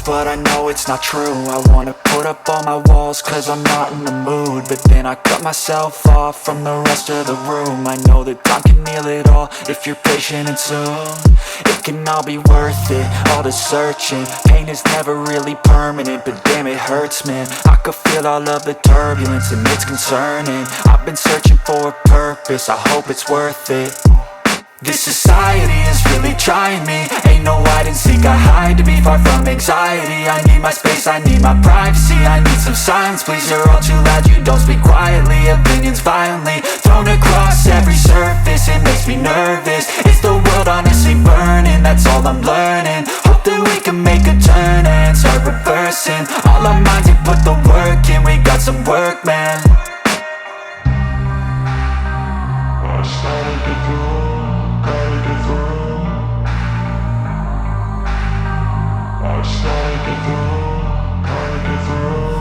but I know it's not true. I wanna put up all my walls cause I'm not in the mood, but then I cut myself off from the rest of the room. I know that time can heal it all if you're patient and soon it can all be worth it, all the searching. Pain is never really permanent, but damn it hurts, man. I could feel all of the turbulence and it's concerning. I've been searching for a purpose, I hope it's worth it. This society is really trying me. Ain't no hide and seek, I hide to be far from anxiety. I need my space, I need my privacy. I need some silence, please, you're all too loud. You don't speak quietly, opinions violently thrown across every surface. It makes me nervous, is the world honestly burning? That's all I'm learning. Hope that we can make a turn and start reversing all our minds and put the work in. We got some work, man.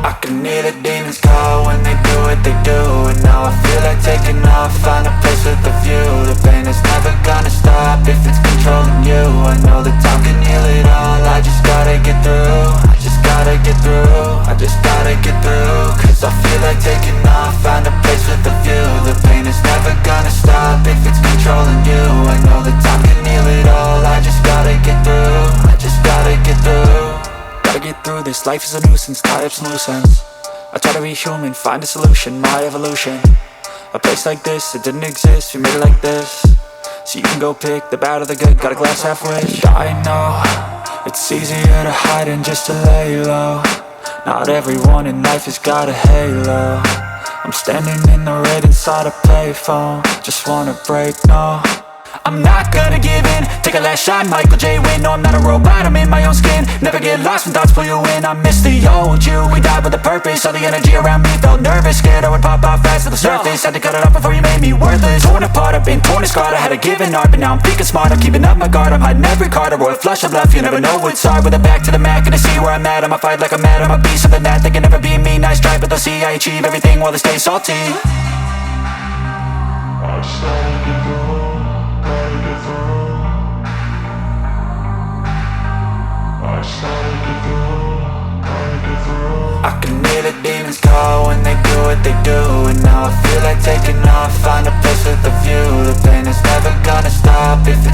I can hear the demons call when they do what they do, and now I feel like taking off, find a place with a view. The pain is never gonna stop if it's controlling you. I know that time can heal it all, I just gotta get through. I just gotta get through, I just gotta get through. Cause I feel like taking off, find a place with a view. The pain is never gonna stop if it's controlling you. I know that time can heal it all, I just gotta get through. I just gotta get through. Gotta get through this, life is a nuisance, tie up some loose ends. I try to be human, find a solution, my evolution. A place like this, it didn't exist, we made it like this. So you can go pick the bad or the good, got a glass half wish. I know, it's easier to hide than just to lay low. Not everyone in life has got a halo. I'm standing in the red inside a payphone, just wanna break, no. I'm not gonna give in, take a last shot, Michael J. Win. No, I'm not a robot, I'm in my own skin. Never get lost when thoughts pull you in. I miss the old you, we died with a purpose. All the energy around me felt nervous, scared I would pop off fast to the surface. Had to cut it off before you made me worthless. Torn apart, I've been torn and scarred. I had a given art, but now I'm thinking smart. I'm keeping up my guard, I'm hiding every card. A royal flush of love, you never know what's hard. With a back to the mat, gonna see where I'm at. I'ma fight like I'm mad, I'ma be something that they can never be me. Nice try, but they'll see I achieve everything while they stay salty. I can hear the demons call when they do what they do, and now I feel like taking off, find a place with a view. The pain is never gonna stop if it's